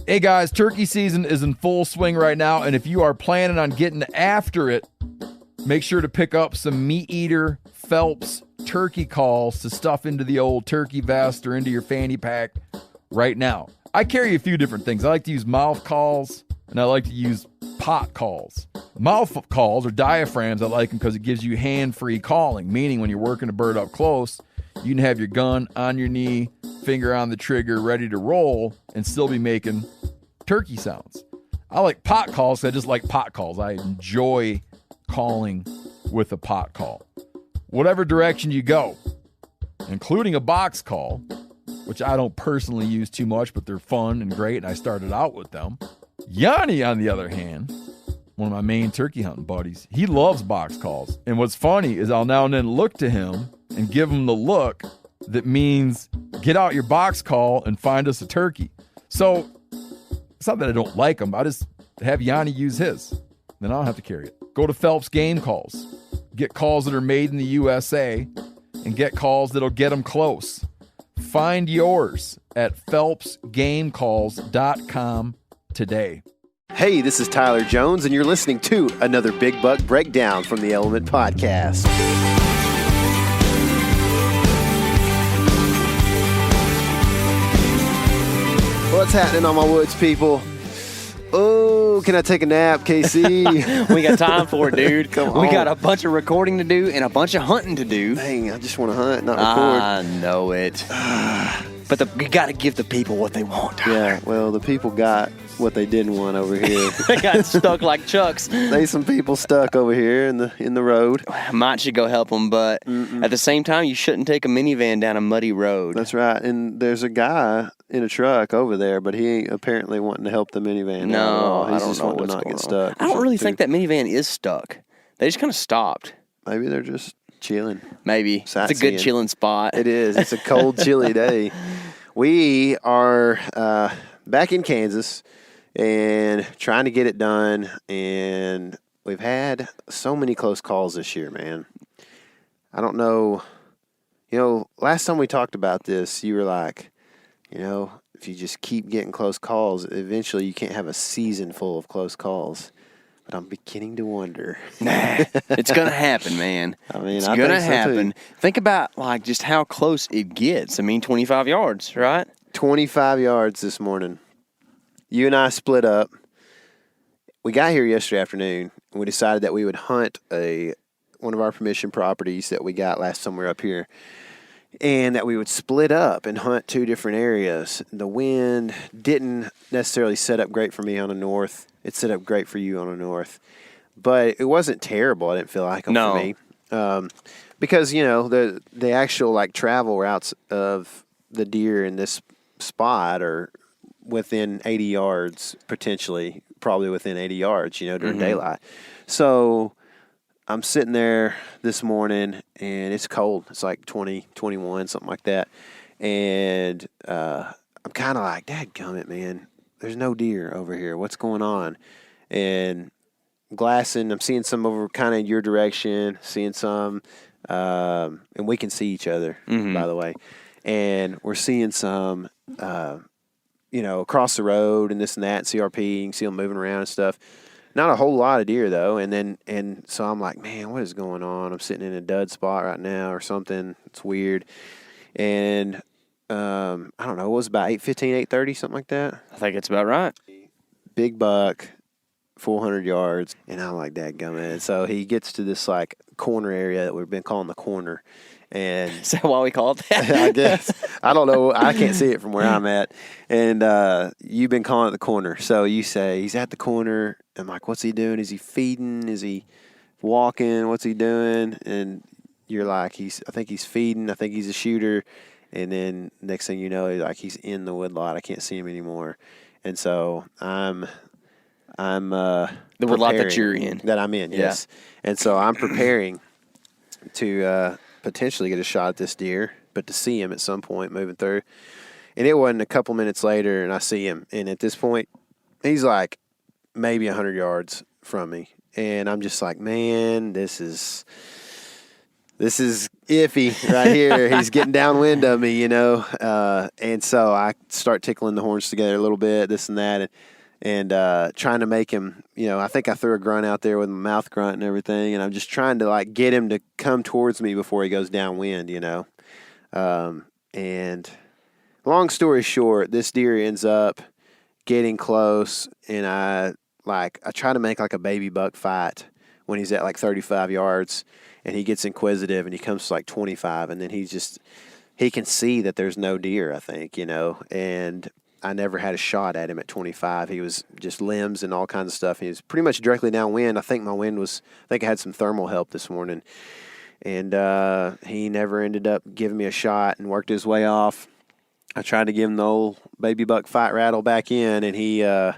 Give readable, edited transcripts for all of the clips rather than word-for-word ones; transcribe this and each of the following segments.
Hey guys, turkey season is in full swing right now, and if you are planning on getting after it, make sure to pick up some Meat Eater Phelps turkey calls to stuff into the old turkey vest or into your fanny pack right now. I carry a few different things. I like to use mouth calls, and I like to use pot calls. Mouth calls or diaphragms, I like them because it gives you hand-free calling, meaning when you're working a bird up close, you can have your gun on your knee, finger on the trigger, ready to roll, and still be making turkey sounds. I like pot calls because I just like pot calls. I enjoy calling with a pot call. Whatever direction you go, including a box call, which I don't personally use too much, but they're fun and great, and I started out with them. Yanni, on the other hand, one of my main turkey hunting buddies, he loves box calls. And what's funny is I'll now and then look to him and give him the look that means get out your box call and find us a turkey. So it's not that I don't like him. I just have Yanni use his. Then I don't have to carry it. Go to Phelps Game Calls. Get calls that are made in the USA and get calls that'll get them close. Find yours at phelpsgamecalls.com today. Hey, this is Tyler Jones, and you're listening to another Big Buck Breakdown from the Element Podcast. What's happening on my woods, people? Oh, can I take a nap, KC? We got time for it, dude. Come on. We got a bunch of recording to do and a bunch of hunting to do. Dang, I just want to hunt, not record. I know it. But you got to give the people what they want. Yeah, well, the people got what they didn't want over here. They got stuck like chucks. There's some people stuck over here in the road. Might should go help them, but at the same time, you shouldn't take a minivan down a muddy road. That's right. And there's a guy in a truck over there, but he ain't apparently wanting to help the minivan. No, He's I don't just know wanting what's to not going get on. stuck. I don't really think that minivan is stuck. They just kind of stopped. Maybe they're just chilling. Maybe. It's a Sightseeing. good chilling spot. It is. It's a cold, chilly day. We are back in Kansas and trying to get it done, and we've had so many close calls this year, man. I don't know. You know, last time we talked about this, you were like, you know, if you just keep getting close calls, eventually you can't have a season full of close calls. But I'm beginning to wonder. Nah, it's going to happen, man. I mean, it's I going to think so, happen. too. Think about, like, just how close it gets. I mean, 25 yards, right? 25 yards this morning. You and I split up. We got here yesterday afternoon, and we decided that we would hunt one of our permission properties that we got last time we were up here, and that we would split up and hunt two different areas. The wind didn't necessarily set up great for me on the north. It set up great for you on the north. But it wasn't terrible, I didn't feel like, for me. Because, you know, the actual, like, travel routes of the deer in this spot are within 80 yards, potentially, probably within 80 yards, you know, during daylight. So I'm sitting there this morning, and it's cold. It's like 20, 21, something like that. And I'm kind of like, dadgummit, man. There's no deer over here. What's going on? And glassing, I'm seeing some over kind of your direction, seeing some, and we can see each other, by the way. And we're seeing some, you know, across the road and this and that, CRP, you can see them moving around and stuff. Not a whole lot of deer, though. And so I'm like, man, what is going on? I'm sitting in a dud spot right now or something. It's weird. And I don't know, it was about 8:15, 8:30, something like that. I think it's about right. Big buck, 400 yards. And I'm like, dadgummit. So he gets to this, like, corner area that we've been calling the corner. And Is that why we call it that? I guess. I don't know. I can't see it from where I'm at. And you've been calling it the corner. So you say, he's at the corner. I'm like, what's he doing? Is he feeding? Is he walking? What's he doing? And you're like, I think he's feeding. I think he's a shooter. And then next thing you know, he's in the woodlot. I can't see him anymore. And so I'm the woodlot that you're in. That I'm in, yes. And so I'm preparing to potentially get a shot at this deer, but to see him at some point moving through. And it wasn't a couple minutes later, and I see him. And at this point, he's like maybe 100 yards from me. And I'm just like, man, this is iffy right here. He's getting downwind of me, and so I start tickling the horns together a little bit, this and that, and trying to make him, I think I threw a grunt out there with my mouth grunt and everything, and I'm just trying to like get him to come towards me before he goes downwind, and long story short, this deer ends up getting close, and I try to make like a baby buck fight when he's at like 35 yards, and he gets inquisitive and he comes to like 25, and then he can see that there's no deer, I think, and I never had a shot at him at 25. He was just limbs and all kinds of stuff. He was pretty much directly downwind. I think I had some thermal help this morning, and he never ended up giving me a shot and worked his way off. I tried to give him the old baby buck fight rattle back in, and he, I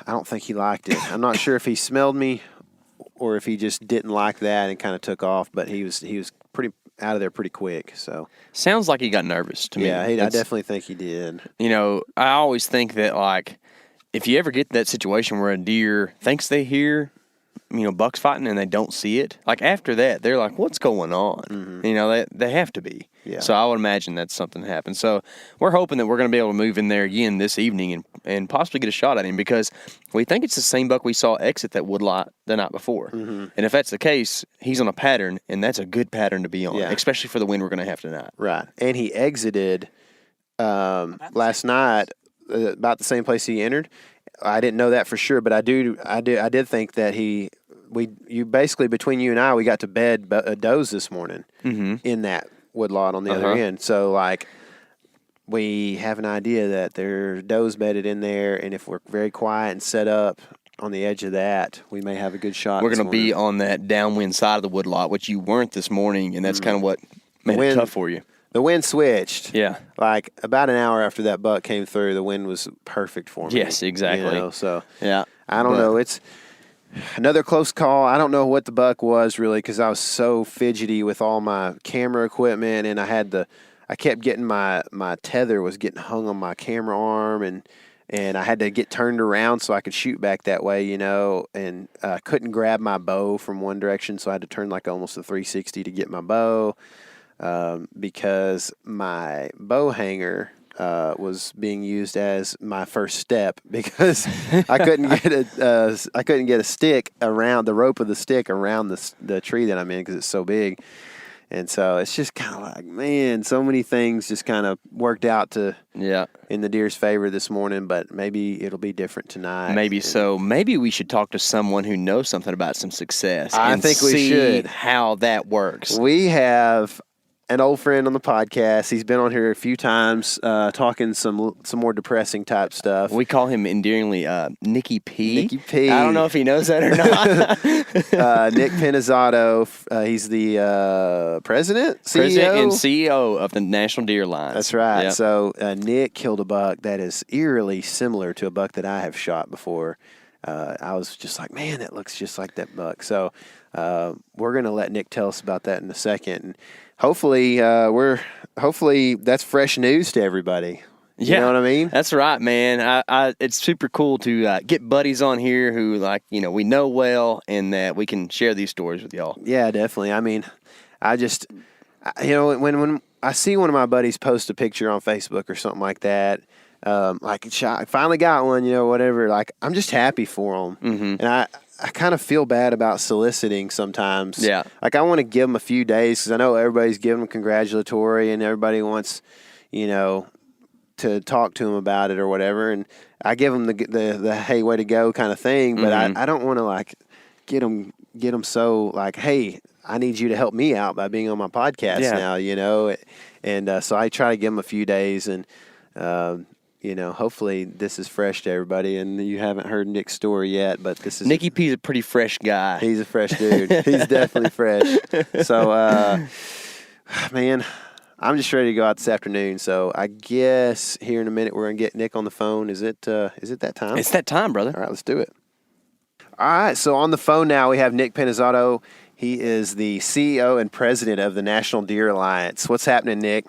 don't think he liked it. I'm not sure if he smelled me or if he just didn't like that and kind of took off, but he was pretty out of there pretty quick. So sounds like he got nervous to me. Yeah, I definitely think he did. I always think that like if you ever get that situation where a deer thinks they hear bucks fighting and they don't see it, like after that they're like, what's going on? Mm-hmm. They have to be. Yeah. So I would imagine that's something that happened. So we're hoping that we're going to be able to move in there again this evening and possibly get a shot at him, because we think it's the same buck we saw exit that woodlot the night before. Mm-hmm. And if that's the case, he's on a pattern, and that's a good pattern to be on, especially for the wind we're going to have tonight. Right. And he exited last night about the same place he entered. I didn't know that for sure, but I did think that you basically, between you and I, we got to bed does this morning in that woodlot on the other end. So like we have an idea that there's does bedded in there, and if we're very quiet and set up on the edge of that, we may have a good shot. We're going to be on that downwind side of the woodlot, which you weren't this morning, and that's kind of what made it tough for you. The wind switched. Yeah. Like about an hour after that buck came through, the wind was perfect for me. Yes, exactly. So yeah, I don't know. It's another close call. I don't know what the buck was really, because I was so fidgety with all my camera equipment, and I kept getting my tether was getting hung on my camera arm, and I had to get turned around so I could shoot back that way, and couldn't grab my bow from one direction, so I had to turn like almost a 360 to get my bow. Because my bow hanger was being used as my first step, because I couldn't get a stick around the rope of the stick around the tree that I'm in, because it's so big. And so it's just kind of like, man, so many things just kind of worked out in the deer's favor this morning, but maybe it'll be different tonight. Maybe so. Maybe we should talk to someone who knows something about some success. I think we should. How that works. We have an old friend on the podcast. He's been on here a few times, talking some more depressing type stuff. We call him endearingly Nicky P. Nicky P. I don't know if he knows that or not. Nick Pinizzotto. He's the president and CEO of the National Deer Alliance. That's right. Yep. So Nick killed a buck that is eerily similar to a buck that I have shot before. I was just like, man, that looks just like that buck. So we're going to let Nick tell us about that in a second. And hopefully that's fresh news to everybody. You know what I mean? That's right, man. It's super cool to get buddies on here who we know well, and that we can share these stories with y'all. Yeah, definitely. I mean, when I see one of my buddies post a picture on Facebook or something like that, I finally got one, whatever. Like, I'm just happy for them. Mm-hmm. And I kind of feel bad about soliciting sometimes. Yeah. Like, I want to give them a few days, because I know everybody's giving them congratulatory, and everybody wants, to talk to them about it or whatever. And I give them the hey, way to go kind of thing. But I don't want to get them so like, hey, I need you to help me out by being on my podcast now, And so I try to give them a few days, and hopefully this is fresh to everybody, and you haven't heard Nick's story yet, but this is... Nicky P's a pretty fresh guy. He's a fresh dude. He's definitely fresh. So, man, I'm just ready to go out this afternoon, so I guess here in a minute we're going to get Nick on the phone. Is it that time? It's that time, brother. All right, let's do it. All right, so on the phone now we have Nick Pinizzotto. He is the CEO and president of the National Deer Alliance. What's happening, Nick?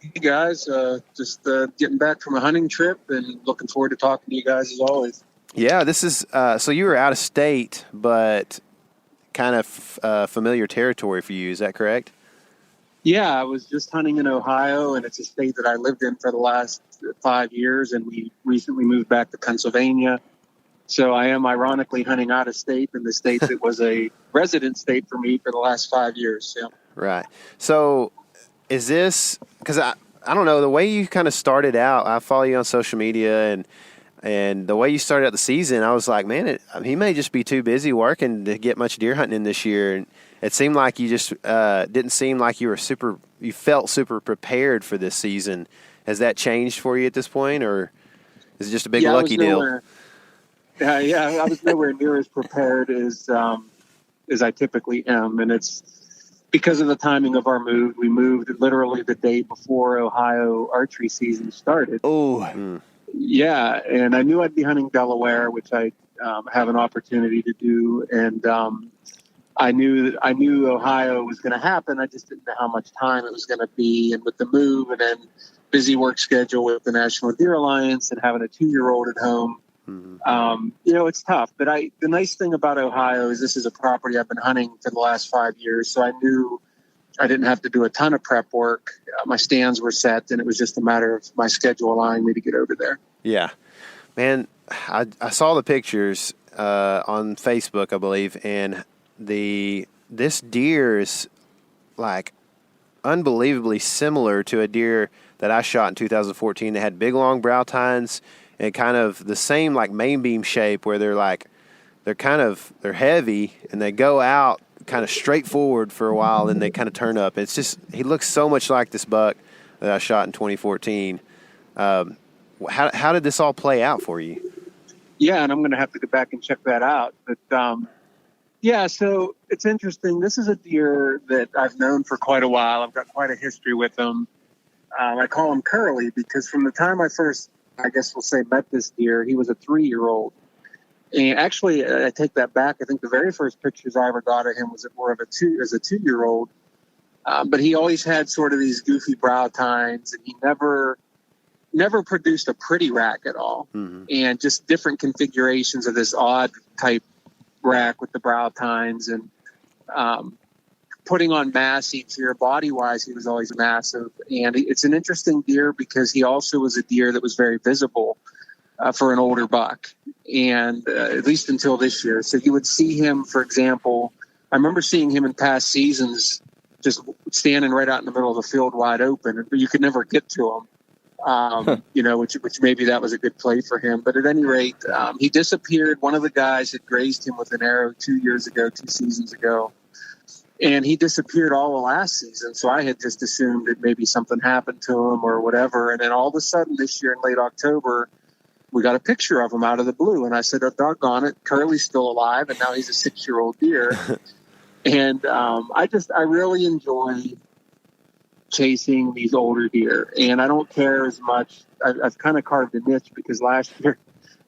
Hey guys, just getting back from a hunting trip and looking forward to talking to you guys as always. Yeah, this is so you were out of state, but kind of familiar territory for you. Is that correct? Yeah, I was just hunting in Ohio, and it's a state that I lived in for the last 5 years, and we recently moved back to Pennsylvania. So I am ironically hunting out of state in the state that was a resident state for me for the last 5 years. Yeah. Right. So is this, because I don't know, the way you kind of started out, I follow you on social media, and the way you started out the season, I was like, man, he may just be too busy working to get much deer hunting in this year. And it seemed like you just didn't seem like you felt super prepared for this season. Has that changed for you at this point, or is it just a big lucky deal? I was nowhere near as prepared as I typically am, and it's because of the timing of our move. We moved literally the day before Ohio archery season started. Oh, yeah, and I knew I'd be hunting Delaware, which I have an opportunity to do, and I knew Ohio was going to happen. I just didn't know how much time it was going to be, and with the move, and then busy work schedule with the National Deer Alliance, and having a 2-year-old at home. It's tough, but the nice thing about Ohio is this is a property I've been hunting for the last 5 years. So I knew I didn't have to do a ton of prep work. My stands were set, and it was just a matter of my schedule allowing me to get over there. Yeah, man, I saw the pictures on Facebook, I believe. And this deer is like unbelievably similar to a deer that I shot in 2014 that had big long brow tines and kind of the same like main beam shape where they're heavy and they go out kind of straight forward for a while and they kind of turn up. It's just, he looks so much like this buck that I shot in 2014. How did this all play out for you? Yeah, and I'm going to have to go back and check that out. But so it's interesting. This is a deer that I've known for quite a while. I've got quite a history with him. I call him Curly because from the time I first, I guess we'll say, met this deer, he was a 3-year-old. And actually, I take that back. I think the very first pictures I ever got of him was more of as a 2-year-old. But he always had sort of these goofy brow tines, and he never produced a pretty rack at all. Mm-hmm. And just different configurations of this odd type rack with the brow tines, and putting on mass each year. Body-wise, he was always massive. And it's an interesting deer because he also was a deer that was very visible for an older buck, and at least until this year. So you would see him, for example, I remember seeing him in past seasons just standing right out in the middle of the field wide open, but you could never get to him, which maybe that was a good play for him. But at any rate, he disappeared. One of the guys had grazed him with an arrow 2 seasons ago. And he disappeared all of last season. So I had just assumed that maybe something happened to him or whatever. And then all of a sudden this year in late October, we got a picture of him out of the blue. And I said, oh, doggone it, Curly's still alive. And now he's a 6-year-old deer. And I really enjoy chasing these older deer. And I don't care as much. I've kind of carved a niche because last year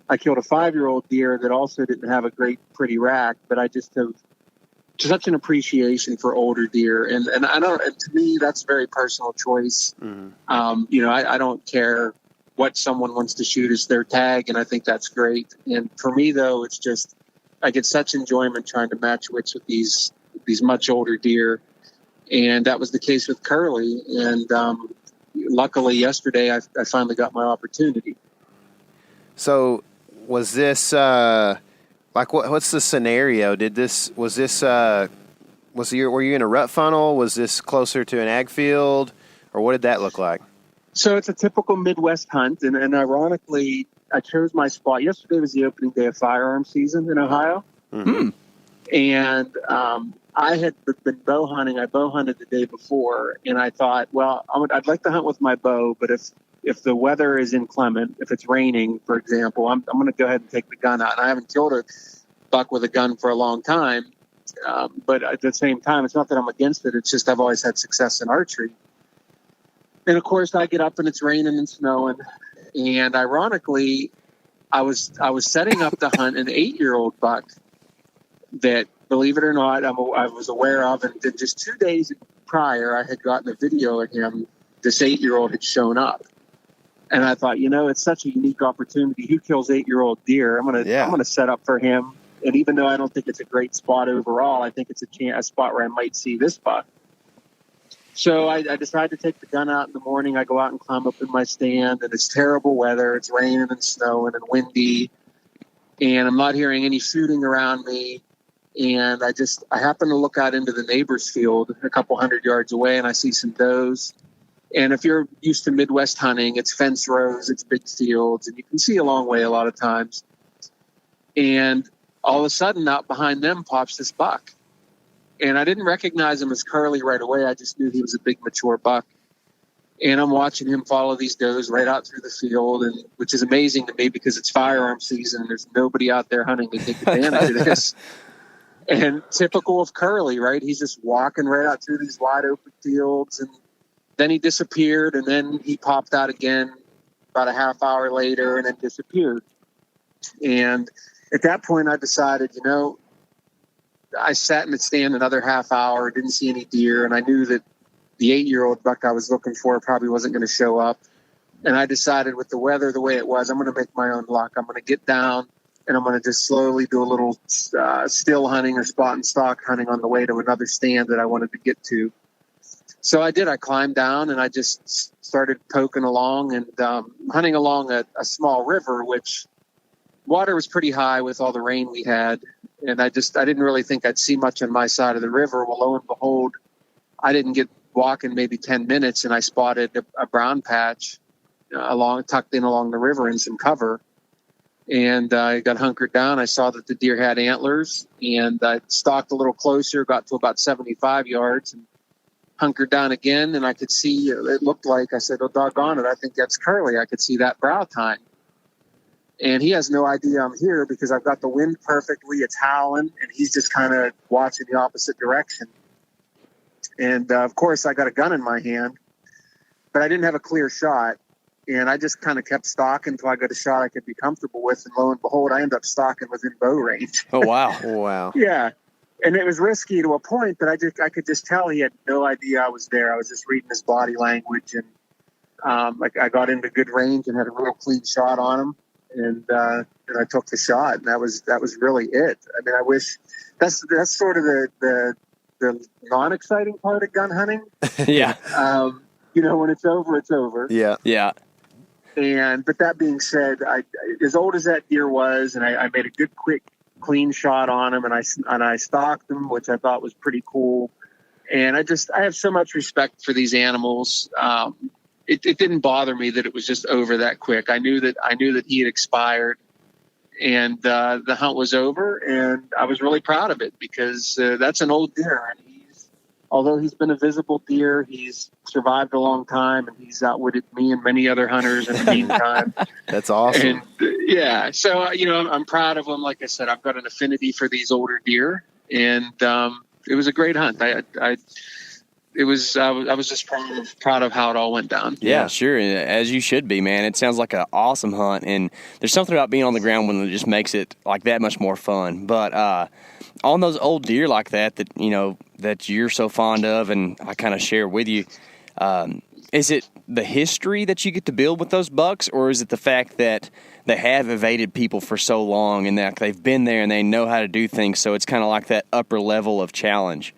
I killed a 5-year-old deer that also didn't have a great, pretty rack. But I just have such an appreciation for older deer, and I don't. And to me, that's a very personal choice. Mm-hmm. I don't care what someone wants to shoot as their tag, and I think that's great. And for me, though, it's just I get such enjoyment trying to match wits with these much older deer, and that was the case with Curly. And luckily, yesterday I finally got my opportunity. So, was this? Like what's the scenario? Were you in a rut funnel? Was this closer to an ag field, or what did that look like? So it's a typical Midwest hunt, and ironically, I chose my spot. Yesterday was the opening day of firearm season in Ohio, mm-hmm. And I had been bow hunting. I bow hunted the day before, and I thought, well, I'd like to hunt with my bow, but if the weather is inclement, if it's raining, for example, I'm going to go ahead and take the gun out. And I haven't killed a buck with a gun for a long time. But at the same time, it's not that I'm against it. It's just I've always had success in archery. And, of course, I get up and it's raining and snowing. And ironically, I was setting up to hunt an 8-year-old buck that, believe it or not, I was aware of. And then just 2 days prior, I had gotten a video of him. This 8-year-old had shown up. And I thought, it's such a unique opportunity. Who kills 8-year-old deer? I'm gonna set up for him. And even though I don't think it's a great spot overall, I think it's a spot where I might see this buck. So I decided to take the gun out in the morning. I go out and climb up in my stand, and it's terrible weather. It's raining and snowing and windy, and I'm not hearing any shooting around me. And I happen to look out into the neighbor's field a couple 100 yards away, and I see some does. And if you're used to Midwest hunting, it's fence rows, it's big fields, and you can see a long way a lot of times. And all of a sudden, out behind them pops this buck. And I didn't recognize him as Curly right away. I just knew he was a big, mature buck. And I'm watching him follow these does right out through the field, and which is amazing to me because it's firearm season and there's nobody out there hunting to take advantage of this. And typical of Curly, right? He's just walking right out through these wide open fields, and then he disappeared, and then he popped out again about a half hour later and then disappeared. And at that point, I decided, I sat in the stand another half hour, didn't see any deer, and I knew that the 8-year-old buck I was looking for probably wasn't going to show up. And I decided with the weather the way it was, I'm going to make my own luck. I'm going to get down, and I'm going to just slowly do a little still hunting or spot and stalk hunting on the way to another stand that I wanted to get to. So I did. I climbed down, and I just started poking along and hunting along a small river, which water was pretty high with all the rain we had. And I didn't really think I'd see much on my side of the river. Well, lo and behold, I didn't get walking maybe 10 minutes, and I spotted a brown patch tucked in along the river in some cover. And I got hunkered down. I saw that the deer had antlers, and I stalked a little closer, got to about 75 yards, and hunkered down again. And I could see, it looked like, I said, oh, doggone it, I think that's Curly. I could see that brow tine. And he has no idea I'm here because I've got the wind perfectly. It's howling, and he's just kind of watching the opposite direction. And, of course, I got a gun in my hand, but I didn't have a clear shot. And I just kind of kept stalking until I got a shot I could be comfortable with. And lo and behold, I ended up stalking within bow range. Oh, wow. Wow. Yeah. And it was risky to a point, but I could just tell he had no idea I was there. I was just reading his body language. And I got into good range and had a real clean shot on him. And I took the shot, and that was really it. I mean, I wish that's sort of the non-exciting part of gun hunting. Yeah. When it's over, it's over. Yeah. Yeah. But that being said, as old as that deer was, and I made a good, quick, clean shot on him, and I stalked him, which I thought was pretty cool. And I have so much respect for these animals. It didn't bother me that it was just over that quick. I knew that he had expired, and the hunt was over, and I was really proud of it because that's an old deer, and although he's been a visible deer, he's survived a long time, and he's outwitted me and many other hunters in the meantime. That's awesome. And so I'm proud of him. Like I said, I've got an affinity for these older deer, and it was a great hunt. I was just proud of how it all went down. Yeah, sure. As you should be, man. It sounds like an awesome hunt, and there's something about being on the ground when it just makes it like that much more fun. But on those old deer like that that you're so fond of, and I kind of share with you, is it the history that you get to build with those bucks, or is it the fact that they have evaded people for so long and that they've been there and they know how to do things, so it's kind of like that upper level of challenge?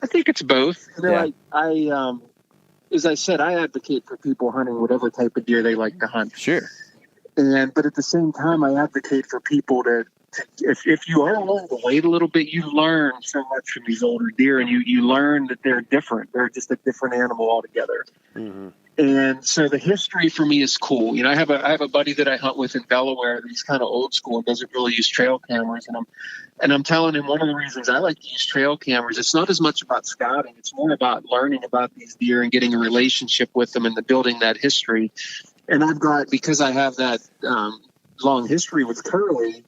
I think it's both. Yeah. I as I said, I advocate for people hunting whatever type of deer they like to hunt. Sure. But at the same time, I advocate for people to if you are willing to wait a little bit, you learn so much from these older deer, and you learn that they're different. They're just a different animal altogether. Mm-hmm. And so the history for me is cool. I have a buddy that I hunt with in Delaware that he's kind of old school and doesn't really use trail cameras. And I'm telling him one of the reasons I like to use trail cameras, it's not as much about scouting. It's more about learning about these deer and getting a relationship with them and building that history. And because I have that long history with Curly,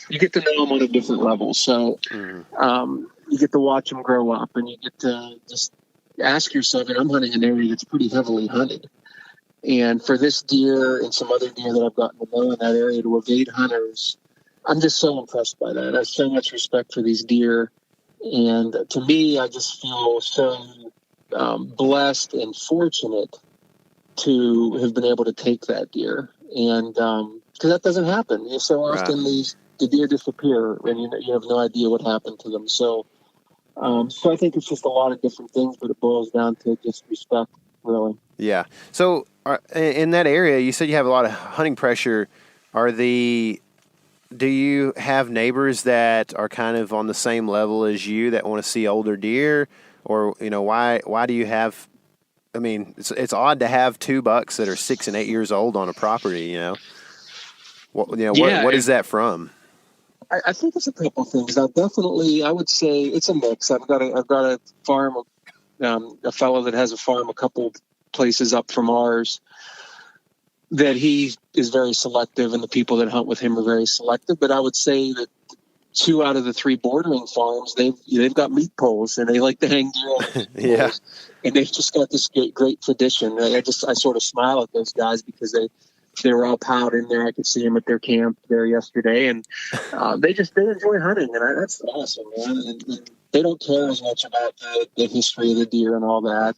you get to know them on a different level. So you get to watch them grow up, and you get to just ask yourself, and I'm hunting an area that's pretty heavily hunted. And for this deer and some other deer that I've gotten to know in that area to evade hunters, I'm just so impressed by that. I have so much respect for these deer. And to me, I just feel so blessed and fortunate to have been able to take that deer. And because that doesn't happen. So often these the deer disappear, and you have no idea what happened to them. So I think it's just a lot of different things, but it boils down to just respect, really. Yeah. So in that area, you said you have a lot of hunting pressure. Do you have neighbors that are kind of on the same level as you that want to see older deer? Or, why do you have, I mean, it's odd to have 2 bucks that are 6 and 8 years old on a property, What is that from? I think it's a couple things. I would say it's a mix. I've got a farm, a fellow that has a farm a couple places up from ours, that he is very selective, and the people that hunt with him are very selective. But I would say that 2 out of the 3 bordering farms, they've got meat poles, and they like to hang deer on meat Yeah. poles. And they've just got this great tradition. I sort of smile at those guys because they were all piled in there. I could see them at their camp there yesterday, and they enjoy hunting, and that's awesome, man. And they don't care as much about the history of the deer and all that,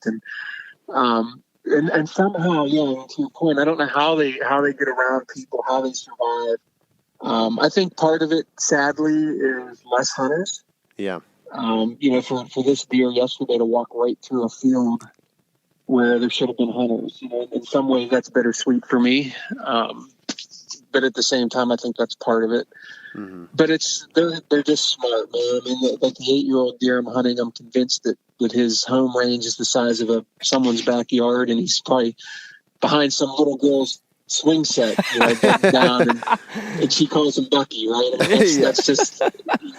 and somehow, to your point, I don't know how they get around people, how they survive. I think part of it, sadly, is less hunters. Yeah. For this deer yesterday to walk right through a field where there should have been hunters, in some ways that's bittersweet for me. But at the same time, I think that's part of it. Mm-hmm. But they're just smart, man. I mean, like the 8-year-old deer I'm hunting, I'm convinced that his home range is the size of someone's backyard, and he's probably behind some little girl's swing set, down, and she calls him Bucky, right? I mean, that's just,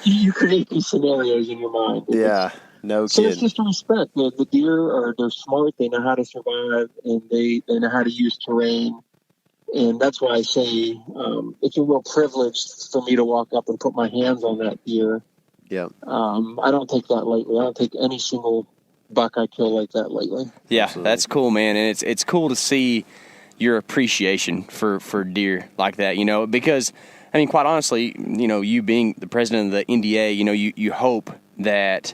you create these scenarios in your mind. Yeah, no so kidding. It's just a respect. The deer they're smart. They know how to survive, and they know how to use terrain. And that's why I say it's a real privilege for me to walk up and put my hands on that deer. Yeah. I don't take that lightly. I don't take any single buck I kill like that lightly. Yeah, Absolutely. That's cool, man. And it's cool to see your appreciation for deer like that, because, I mean, quite honestly, you being the president of the NDA, you hope that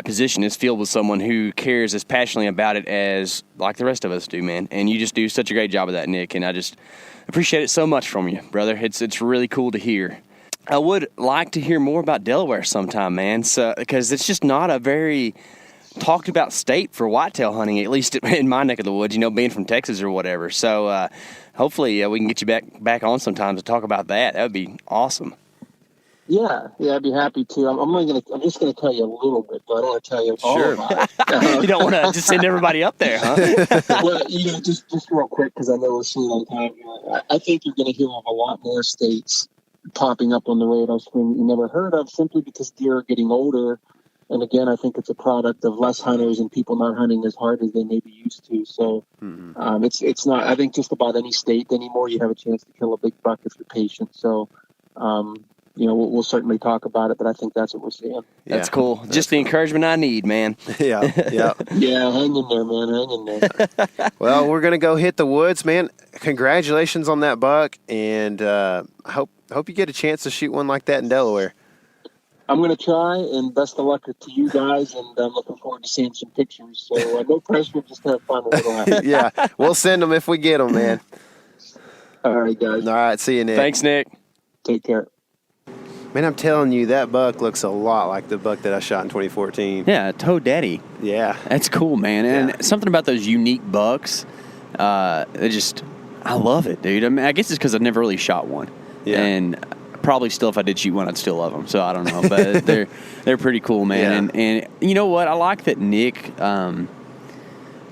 position is filled with someone who cares as passionately about it as like the rest of us do, man. And you just do such a great job of that, Nick. And I just appreciate it so much from you, brother. It's really cool to hear. I would like to hear more about Delaware sometime, man. So, because it's just not a very talked about state for whitetail hunting, at least in my neck of the woods, being from Texas or whatever. So hopefully we can get you back on sometime to talk about that. That would be awesome. Yeah, I'd be happy to. I'm just gonna tell you a little bit, but I don't want to tell you all about it. You don't want to just send everybody up there, huh? Well, just real quick, because I know we're short on time here. I think you're going to hear of a lot more states popping up on the radar screen you never heard of, simply because deer are getting older. And again, I think it's a product of less hunters and people not hunting as hard as they may be used to. So it's not, I think, just about any state anymore you have a chance to kill a big buck if you're patient. So, we'll certainly talk about it, but I think that's what we're seeing. That's cool. Just the encouragement I need, man. Yeah. Yeah, hang in there, man. Hang in there. Well, we're going to go hit the woods, man. Congratulations on that buck, and I hope you get a chance to shoot one like that in Delaware. I'm going to try, and best of luck to you guys, and I'm looking forward to seeing some pictures. So no pressure, just have fun with it. Yeah, we'll send them if we get them, man. All right, guys. All right, see you, Nick. Thanks, Nick. Take care. Man, I'm telling you, that buck looks a lot like the buck that I shot in 2014. Yeah, Toad Daddy. Yeah. That's cool, man. And something about those unique bucks, I love it, dude. I mean, I guess it's because I've never really shot one. Yeah. And probably still, if I did shoot one, I'd still love them. So I don't know, but they're pretty cool, man. Yeah. And you know what? I like that Nick,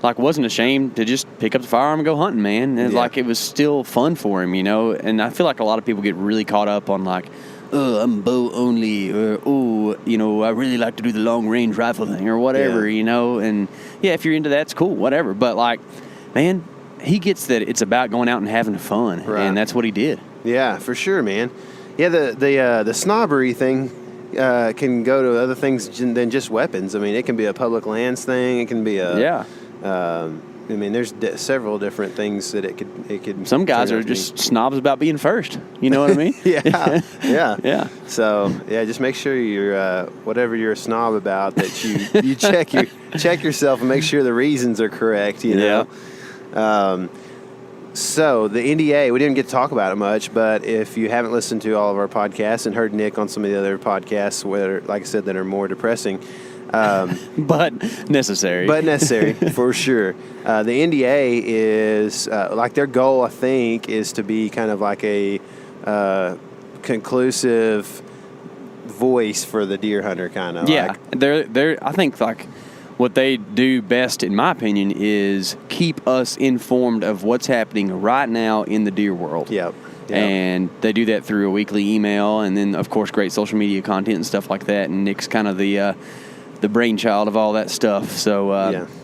wasn't ashamed to just pick up the firearm and go hunting, man. And it was still fun for him, And I feel like a lot of people get really caught up on I'm bow only, or I really like to do the long range rifle thing or whatever, And if you're into that, it's cool, whatever. But man, he gets that it's about going out and having fun, right. And that's what he did. Yeah, for sure, man. Yeah, the snobbery thing can go to other things than just weapons. I mean, it can be a public lands thing. It can be I mean, there's several different things that it could. Some guys are just snobs about being first. You know what I mean? Yeah. Yeah. So just make sure you're whatever you're a snob about, that you check yourself and make sure the reasons are correct. You know. So the NDA, we didn't get to talk about it much, but if you haven't listened to all of our podcasts and heard Nick on some of the other podcasts, where, like I said, that are more depressing, but necessary. But necessary, for sure. The NDA is, like their goal, I think, is to be kind of like a conclusive voice for the deer hunter, kind of. Yeah, like. they're. I think like what they do best, in my opinion, is keep us informed of what's happening right now in the deer world. Yep. And they do that through a weekly email, and then of course great social media content and stuff like that. And Nick's kind of the brainchild of all that stuff. So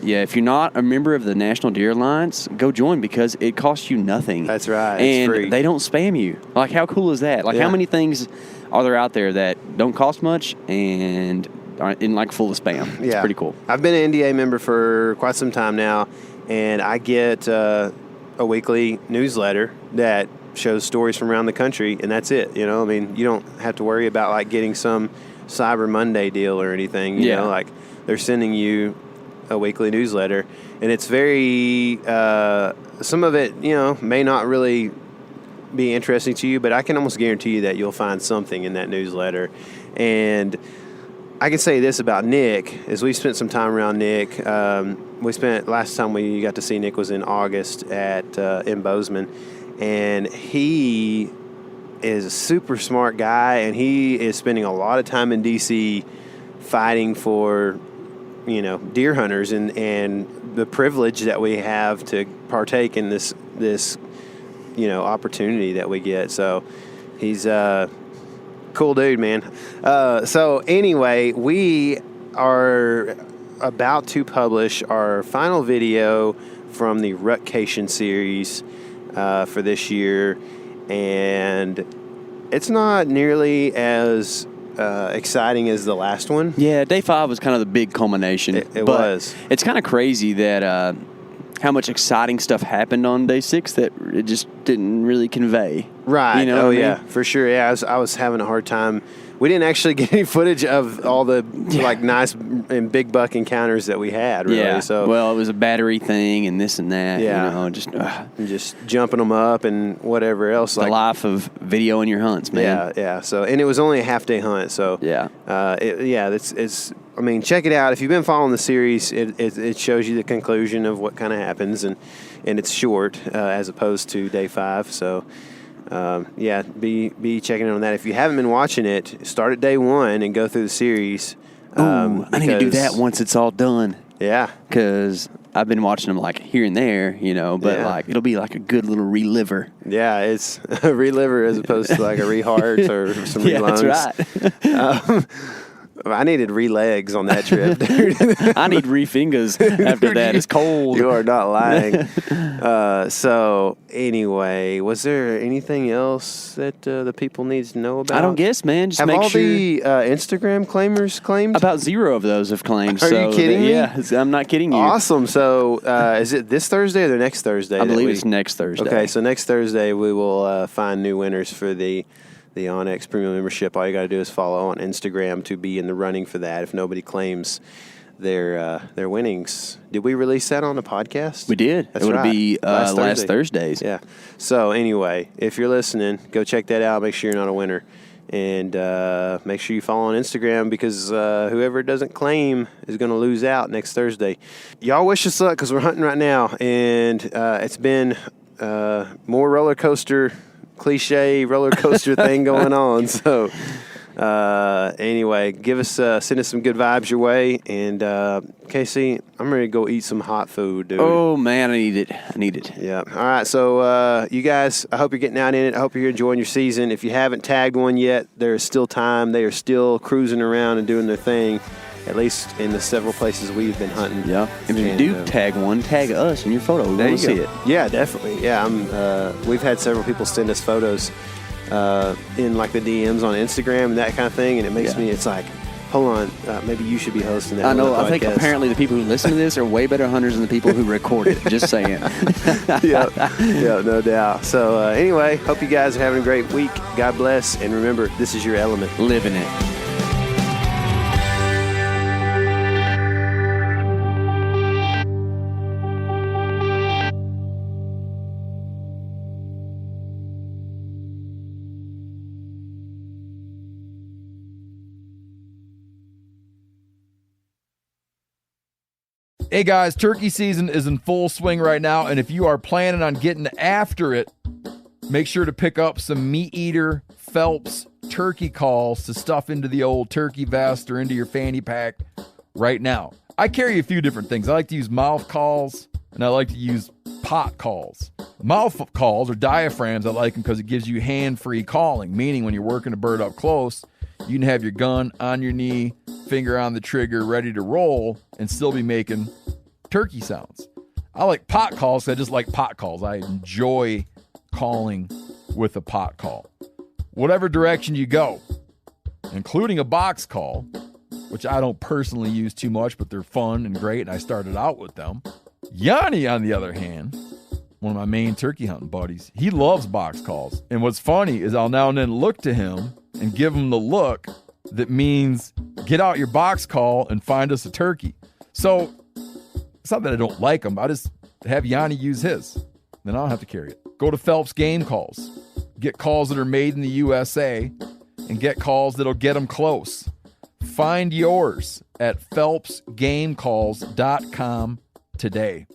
yeah, if you're not a member of the National Deer Alliance, go join because it costs you nothing. That's right. And it's free. they don't spam you. Like, how cool is that? Like, how many things are there out there that don't cost much and aren't in like full of spam? It's pretty cool. I've been an NDA member for quite some time now, and I get a weekly newsletter that shows stories from around the country, and that's it. You know, I mean, you don't have to worry about like getting some Cyber Monday deal or anything. You know, like they're sending you a weekly newsletter, and it's very some of it, you know, may not really be interesting to you, but I can almost guarantee you that you'll find something in that newsletter. And I can say this about Nick, is we spent some time around Nick. Last time we got to see Nick was in August in Bozeman, and he is a super smart guy, and he is spending a lot of time in D.C. fighting for, you know, deer hunters and the privilege that we have to partake in this you know, opportunity that we get. So he's a cool dude, man. So anyway, we are about to publish our final video from the Rut-Cation series for this year, and it's not nearly as exciting as the last one. Yeah, day 5 was kind of the big culmination. It was. It's kind of crazy that how much exciting stuff happened on day 6 that it just didn't really convey. Right. You know what I yeah, mean? for sure. Yeah, I was having a hard time. We didn't actually get any footage of all the like nice and big buck encounters that we had. Really. Yeah. So well, it was a battery thing and this and that. Yeah. You know, just jumping them up and whatever else. The life of videoing your hunts, man. Yeah. Yeah. So, and it was only a half-day hunt. So yeah. It's. I mean, check it out. If you've been following the series, it shows you the conclusion of what kind of happens, and it's short as opposed to day 5. So. Be checking in on that. If you haven't been watching it, start at day 1 and go through the series. I need to do that once it's all done. Yeah. Because I've been watching them like here and there, you know, but like it'll be like a good little reliver. Yeah, it's a reliver as opposed to like a re-heart or some re-lungs. That's right. I needed re-legs on that trip, dude. I need re-fingers after that. It's cold. You are not lying. So, anyway, was there anything else that the people need to know about? I don't guess, man. Just have make all sure. the Instagram claimers claimed? About 0 of those have claimed. Are you kidding me? Yeah, I'm not kidding you. Awesome. So, is it this Thursday or the next Thursday? I believe it's next Thursday. Okay, so next Thursday we will find new winners for the OnX Premium membership. All you got to do is follow on Instagram to be in the running for that. If nobody claims their winnings, did we release that on the podcast? We did. That's it would right. be last Thursdays. Yeah. So anyway, if you're listening, go check that out. Make sure you're not a winner, and make sure you follow on Instagram because whoever doesn't claim is going to lose out next Thursday. Y'all wish us luck because we're hunting right now, and it's been more roller coaster. Cliche roller coaster thing going on. So anyway, send us some good vibes your way. And Casey, I'm ready to go eat some hot food, dude. Oh man, I need it. Yeah. All right. So you guys, I hope you're getting out in it. I hope you're enjoying your season. If you haven't tagged one yet, there is still time. They are still cruising around and doing their thing. At least in the several places we've been hunting. Yeah. If you do tag one, tag us in your photo. We want to see it. Yeah, definitely. Yeah, we've had several people send us photos in like the DMs on Instagram and that kind of thing, and it makes me. It's like, hold on, maybe you should be hosting that. I know. I think apparently the people who listen to this are way better hunters than the people who record it. Just saying. yeah, no doubt. So anyway, hope you guys are having a great week. God bless, and remember, this is your element. Live in it. Hey guys, turkey season is in full swing right now, and if you are planning on getting after it, make sure to pick up some Meat Eater Phelps turkey calls to stuff into the old turkey vest or into your fanny pack right now. I carry a few different things. I like to use mouth calls, and I like to use pot calls. Mouth calls or diaphragms, I like them because it gives you hand-free calling, meaning when you're working a bird up close, you can have your gun on your knee, finger on the trigger, ready to roll, and still be making turkey sounds. I like pot calls because I just like pot calls. I enjoy calling with a pot call. Whatever direction you go, including a box call, which I don't personally use too much, but they're fun and great, and I started out with them. Yanni, on the other hand, one of my main turkey hunting buddies, he loves box calls. And what's funny is I'll now and then look to him and give him the look that means get out your box call and find us a turkey. So it's not that I don't like them. I just have Yanni use his. Then I don't have to carry it. Go to Phelps Game Calls. Get calls that are made in the USA and get calls that'll get them close. Find yours at phelpsgamecalls.com today.